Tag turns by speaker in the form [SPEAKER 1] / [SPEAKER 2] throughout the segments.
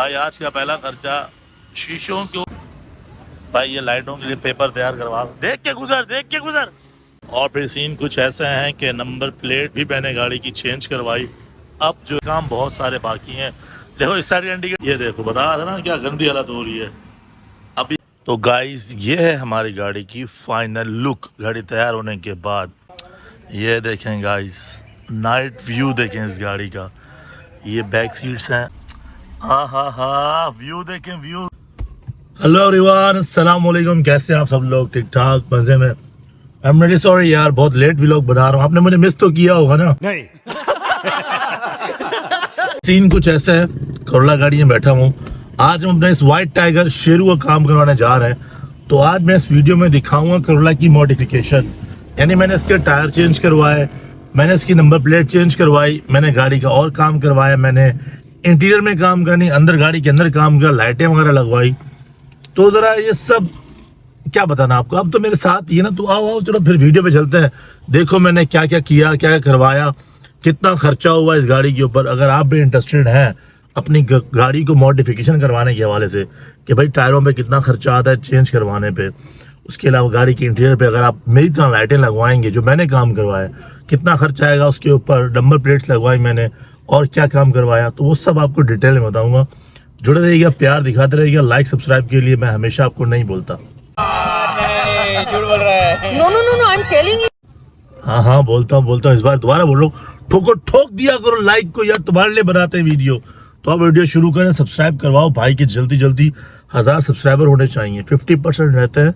[SPEAKER 1] भाई आज का पहला खर्चा शीशों के भाई ये लाइटों के लिए पेपर तैयार करवा देख के गुजर। और फिर सीन कुछ ऐसा है कि नंबर प्लेट भी मैंने गाड़ी की चेंज करवाई। अब जो काम बहुत सारे बाकी हैं। देखो इस साइड इंडिकेटर, ये देखो बता रहा था ना क्या गंदी हालत हो रही है अभी। तो गाइस ये है हमारी गाड़ी की फाइनल लुक गाड़ी तैयार होने के बाद। ये देखें गाइस, नाइट व्यू देखें इस गाड़ी का। ये बैक सीट्स हैं। हा व्यू देखें व्यू। हेलो एवरीवन, अस्सलाम वालेकुम। कैसे हैं आप सब लोग? ठीक ठाक मजे में। आई एम रियली सॉरी यार, बहुत लेट व्लॉग बना रहा हूँ। आपने मुझे मिस तो किया होगा ना? नहीं। सीन कुछ ऐसा है, करोला गाड़ी में बैठा हूँ। आज हम अपने इस व्हाइट टाइगर शेरू का काम करवाने जा रहे हैं। तो आज मैं इस वीडियो में दिखाऊंगा करोला की मॉडिफिकेशन। यानी मैंने इसके टायर चेंज करवाए, मैंने इसकी नंबर प्लेट चेंज करवाई, मैंने गाड़ी का और काम करवाया, मैंने इंटीरियर में काम करनी, अंदर गाड़ी के अंदर काम किया, लाइटें वगैरह लगवाई। तो जरा ये सब क्या बताना आपको, अब तो मेरे साथ ही है ना। तो आओ चलो फिर वीडियो पे चलते हैं। देखो मैंने क्या क्या किया, क्या क्या करवाया, कितना खर्चा हुआ इस गाड़ी के ऊपर। अगर आप भी इंटरेस्टेड हैं अपनी गाड़ी को मॉडिफिकेशन करवाने के हवाले से कि भाई टायरों पे कितना खर्चा आता है चेंज करवाने पे, उसके अलावा गाड़ी के इंटीरियर पे अगर आप मेरी तरह लाइटें लगवाएंगे जो मैंने काम करवाया, कितना खर्चा आएगा उसके ऊपर, नंबर प्लेट्स लगवाई मैंने और क्या काम करवाया, तो वो सब आपको डिटेल में बताऊंगा। जुड़े रहिएगा, प्यार दिखाते रहिएगा। लाइक सब्सक्राइब के लिए मैं हमेशा आपको नहीं बोलता।
[SPEAKER 2] झूठ बोल रहा है।
[SPEAKER 3] No I am telling you.
[SPEAKER 1] हाँ बोलता हूँ इस बार दोबारा बोल रहा हूँ। ठोक दिया करो लाइक को यार, तुम्हारे लिए बनाते हैं वीडियो। तो आप वीडियो शुरू करें, सब्सक्राइब करवाओ भाई के जल्दी 1000 सब्सक्राइबर होने चाहिए। 50% रहते हैं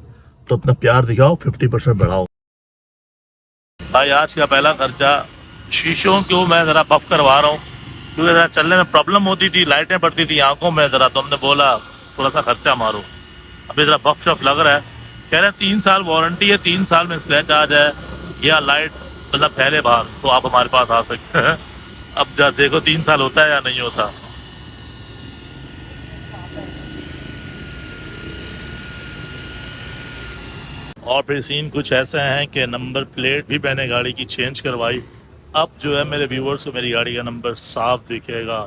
[SPEAKER 1] तो अपना प्यार दिखाओ, 50% बढ़ाओ। भाई आज का पहला खर्चा शीशों को मैं जरा बफ करवा रहा हूँ, क्योंकि जरा चलने में प्रॉब्लम होती थी, लाइटें पड़ती थी आंखों में जरा। तो हमने बोला थोड़ा सा खर्चा मारो। अभी जरा बफ शफ लग रहा है। कह रहे हैं 3 साल वारंटी है, 3 साल में स्क्रैच आ जाए या लाइट मतलब पहले बार तो आप हमारे पास आ सकते हैं। अब जा देखो 3 साल होता है या नहीं होता। और फिर सीन कुछ ऐसा है कि नंबर प्लेट भी मैंने गाड़ी की चेंज करवाई। अब जो है मेरे व्यूवर्स को मेरी गाड़ी का नंबर साफ दिखेगा,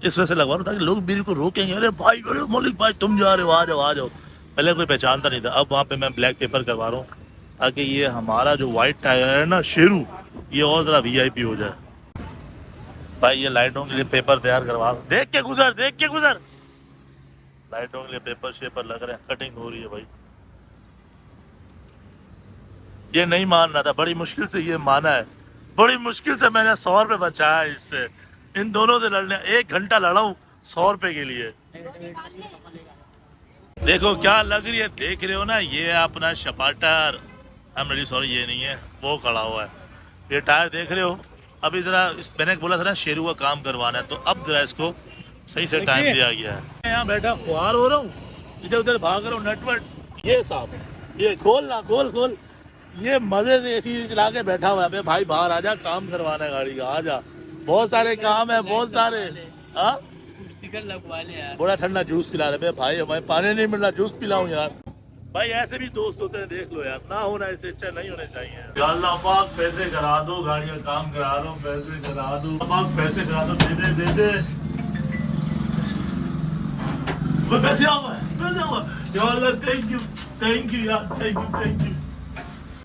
[SPEAKER 1] इस वजह से लगवा रहा ताकि लोग मेरे को रोकेंगे, अरे भाई अरे मौलिक भाई तुम जा रहे हो, आ जाओ। पहले कोई पहचानता नहीं था, अब वहाँ पे मैं ब्लैक पेपर करवा रहा हूँ ताकि ये हमारा जो वाइट टायर है ना शेरू, ये और ज़रा VIP हो जाए। भाई ये लाइटों के लिए पेपर तैयार करवा, देख के गुजर। लाइटों के लिए पेपर शेपर लग रहे हैं, कटिंग हो रही है भाई। ये नहीं मान रहा था, बड़ी मुश्किल से ये माना है, बड़ी मुश्किल से मैंने 100 रुपये बचाया इससे। इन दोनों से लड़ने 1 घंटा लड़ा हूँ 100 रुपये के लिए। देखो क्या लग रही है, देख रहे हो ना, ये है अपना शपाटर। आई एम रियली सॉरी, ये नहीं है, वो खड़ा हुआ है। ये टायर देख रहे हो। अभी जरा मैंने बोला था ना शेरू का काम करवाना है, तो अब जरा इसको सही से टाइम दिया गया है। मैं यहाँ बैठा खुआर हो रहा हूँ, इधर उधर भाग रहा हूँ नेटवर्क। ये साहब ये खोल ये मजे से AC चला के बैठा हुआ है। भाई बाहर आ जा, काम करवाना है गाड़ी का, आ जा, बहुत सारे काम है, बहुत सारे।
[SPEAKER 2] स्टिकर लगवा ले यार।
[SPEAKER 1] बड़ा ठंडा जूस पिला रहे भाई, हमें पानी नहीं मिल रहा, जूस पिलाऊं यार। भाई ऐसे भी दोस्त होते हैं, देख लो यार, ना होना इससे अच्छा नहीं होने चाहिए। अल्लाह पाक पैसे करा दो, गाड़ी का काम करा दो, पैसे करा दो, पाक पैसे करा दो, दे दे पैसे आओ, थैंक यू यार, थैंक यू।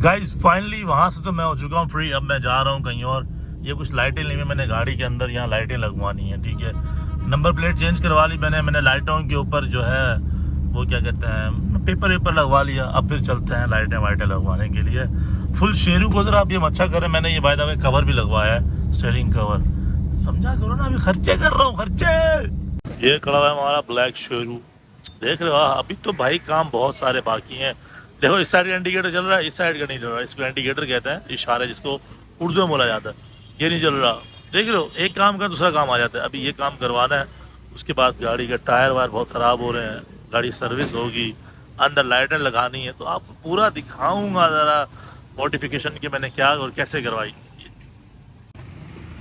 [SPEAKER 1] गाइस फाइनली वहाँ से तो मैं हो चुका हूँ फ्री। अब मैं जा रहा हूँ कहीं और। ये कुछ लाइटें ली हुई मैंने गाड़ी के अंदर, यहाँ लाइटें लगवानी है, ठीक है। नंबर प्लेट चेंज करवा ली मैंने लाइटों के ऊपर जो है वो क्या कहते हैं पेपर लगवा लिया। अब फिर चलते हैं लाइटें वाइटें लगवाने के लिए। फुल शेरू को जरा आप ये अच्छा करें। मैंने ये बाय द वे कवर भी लगवाया है, स्टीयरिंग कवर। समझा करो ना, अभी खर्चे कर रहा हूँ, खर्चे। ये खड़ा हुआ है हमारा ब्लैक शेरू, देख रहे हो। अभी तो भाई काम बहुत सारे बाकी हैं। देखो इस साइड का इंडिकेटर चल रहा है, इस साइड का नहीं चल रहा है। इसको इंडिकेटर कहते हैं, इशारे जिसको उर्दू में बोला जाता है। ये नहीं चल रहा, देख लो, एक काम का दूसरा काम आ जाता है। अभी ये काम करवाना है, उसके बाद गाड़ी का टायर वायर बहुत ख़राब हो रहे हैं, गाड़ी सर्विस होगी, अंदर लाइटें लगानी है। तो आपको पूरा दिखाऊंगा ज़रा मॉडिफिकेशन की मैंने क्या और कैसे करवाई।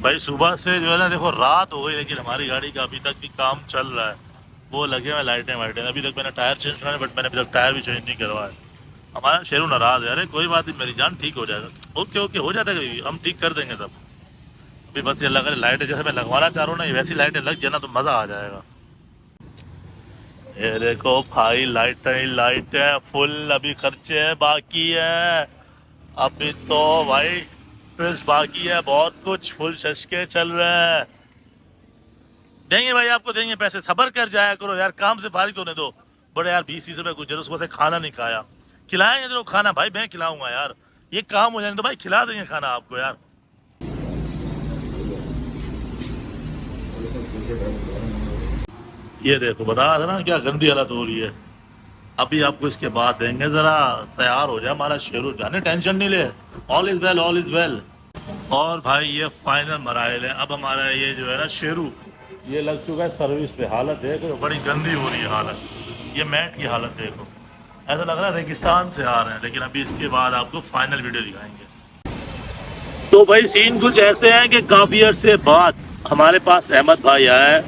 [SPEAKER 1] भाई सुबह से जो है ना, देखो रात हो गई लेकिन हमारी गाड़ी का अभी तक भी काम चल रहा है। वो लगे हुए लाइटें वाइटें, अभी तक मैंने टायर चेंज करवाए बट मैंने अभी तक टायर भी चेंज नहीं करवाया। हमारा शेरू नाराज है, अरे कोई बात नहीं मेरी जान, ठीक हो जाएगा। ओके हो जाता है, हम ठीक कर देंगे सब। अभी बस ये लगा लाइटें जैसे मैं लगवाना चाह रहा हूँ ना, वैसी लाइटें लग जाए ना तो मज़ा आ जाएगा। ये देखो भाई, लाइटें फुल, अभी खर्चे हैं बाकी है, अभी तो भाई ट्रिप्स बाकी है, बहुत कुछ फुल शशके चल रहे हैं। देंगे भाई, आपको देंगे पैसे, सबर कर जाया करो यार, काम से फारिग होने दो। बड़े यार 20-30 रुपए गुजर, उसको से खाना नहीं खाया, खिलाएंगे तो खाना भाई, मैं खिलाऊंगा यार, ये काम हो जाए तो भाई खिला देंगे खाना आपको यार। ये देखो, बता रहा था ना क्या गंदी हालत हो रही है। अभी आपको इसके बाद देंगे, जरा तैयार हो जाए हमारा शेरू, जाने टेंशन नहीं ले, all is well, all is well. और भाई ये फाइनल मराइल है, अब हमारा ये जो है ना शेरू, ये लग चुका है सर्विस पे। हालत देखो बड़ी गंदी हो रही है हालत, ये मैट की हालत देखो, ऐसा लग रहा है रेगिस्तान से आ रहे हैं। लेकिन अभी इसके बाद आपको फाइनल वीडियो दिखाएंगे। तो भाई सीन कुछ ऐसे हैं कि काफी अरसे बाद हमारे पास अहमद भाई आया है,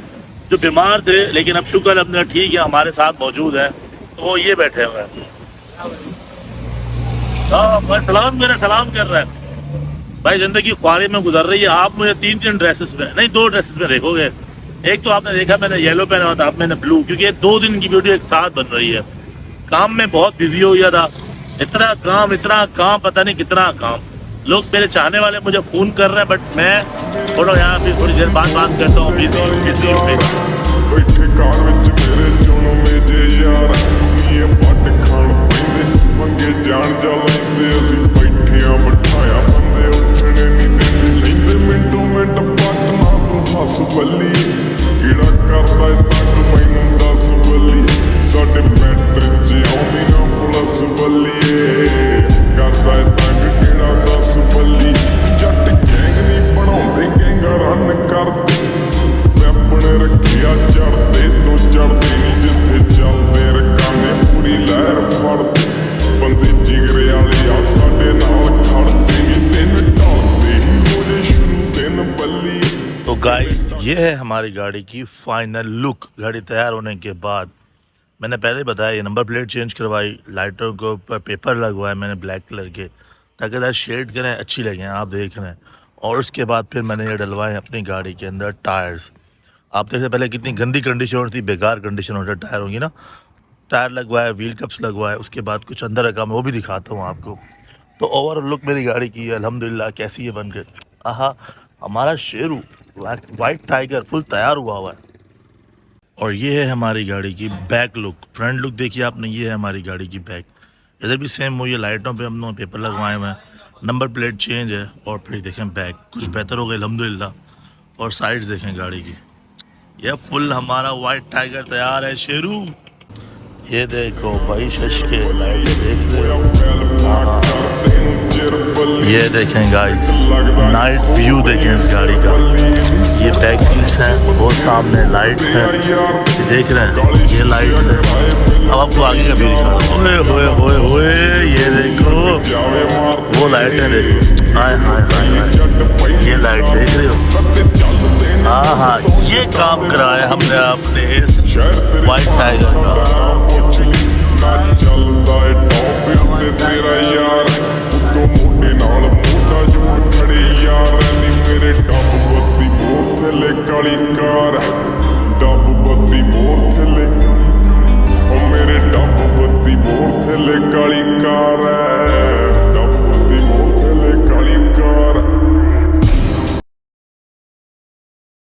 [SPEAKER 1] जो बीमार थे, लेकिन अब शुक्र अपना ठीक है, हमारे साथ मौजूद है। तो वो ये बैठे हुए हैं, हाँ भाई सलाम, मेरा सलाम कर रहा है। भाई जिंदगी ख्वारी में गुजर रही है, आप मुझे 3 ड्रेसेस में, नहीं 2 ड्रेसेस में देखोगे। एक तो आपने देखा मैंने येलो पहना हुआ था, अब मैंने ब्लू, क्योंकि 2 दिन की वीडियो एक साथ बन रही है। काम में बहुत बिजी हो गया था, इतना काम, पता नहीं कितना काम। लोग मेरे चाहने वाले मुझे फोन कर रहे हैं, बट मैं थोड़ा यहाँ पे थोड़ी देर बाद बात करता हूँ,
[SPEAKER 3] बैठे कार विच मेरे चुनो मेजे यार, ये पट खान पैंदे मंगे जान जा लैंदे, असी बैठिया बिठाया बंदे उठने नहीं देंदे, लैंदे मिंटो मिंट पट ना तू हस बल्ली, किड़ा करदा है तंग मैनू दस बल्ली, साडे मैटर च आउंदी ना पुलिस बल्लीए, करदा है तंग किड़ा दस बल्ली, जट गैंग नहीं बनाउंदे गैंगा रन करदे, रखिया चढ़ते तो चढ़ते नहीं, जिथे चलते रकाने पूरी लहर फड़ते, बंदे जिगरे वाले आ साडे नाल खड़ते नहीं, दिन ढलते ही हो जे शुरू दिन बल्ली।
[SPEAKER 1] तो गाइस ये है हमारी गाड़ी की फाइनल लुक। गाड़ी तैयार होने के बाद मैंने पहले ही बताया, ये नंबर प्लेट चेंज करवाई, लाइटों के ऊपर पेपर लगवाए मैंने ब्लैक कलर के, ताकि ज़रा शेड करें, अच्छी लगें, आप देख रहे हैं। और उसके बाद फिर मैंने ये डलवाए अपनी गाड़ी के अंदर टायर्स। आप देखते पहले कितनी गंदी कंडीशन होती, बेकार कंडीशन होती टायर होंगी ना, टायर लगवाए, व्हील कप्स लगवाए, उसके बाद कुछ अंदर रखा, मैं वो भी दिखाता हूँ आपको। तो ओवरऑल लुक मेरी गाड़ी की है अल्हम्दुलिल्लाह, कैसी है बन के, आहा, हमारा शेरू वाइट टाइगर फुल तैयार हुआ है। और ये है हमारी गाड़ी की बैक लुक, फ्रंट लुक देखिए आपने, ये है हमारी गाड़ी की बैक, इधर भी सेम वही, लाइटों पे हमने पेपर लगवाए हुए हैं, नंबर प्लेट चेंज है। और फिर देखें बैक कुछ बेहतर हो गई अल्हम्दुलिल्लाह। और साइड्स देखें गाड़ी की, ये फुल हमारा वाइट टाइगर तैयार है शेरू। ये देखो भाई शशके लाइट देख रहे हो, ये देखें गाइस नाइट व्यू देखें इस गाड़ी का, ये बैक सीट्स हैं, वो सामने लाइट्स हैं, ये देख रहे हैं, ये लाइट्स हैं। अब आपको आगे का व्यू दिखा रहा हूँ, ओए ओए ओए, ये देखो वो लाइटें देखो, हाय हाय हाय, ये लाइट देख रहे हो, हाँ हाँ, ये काम कराया हमने अपने इस वाइट टाइगर का।
[SPEAKER 3] चलदा है टॉप ते तेरा यार, तो मोटे नाल मोटा जोड़ खड़े यार, नी मेरे डब बत्ती मोर थले काली कार, डब बत्ती मोर थले, ओ मेरे डब बत्ती मोर थले काली कार।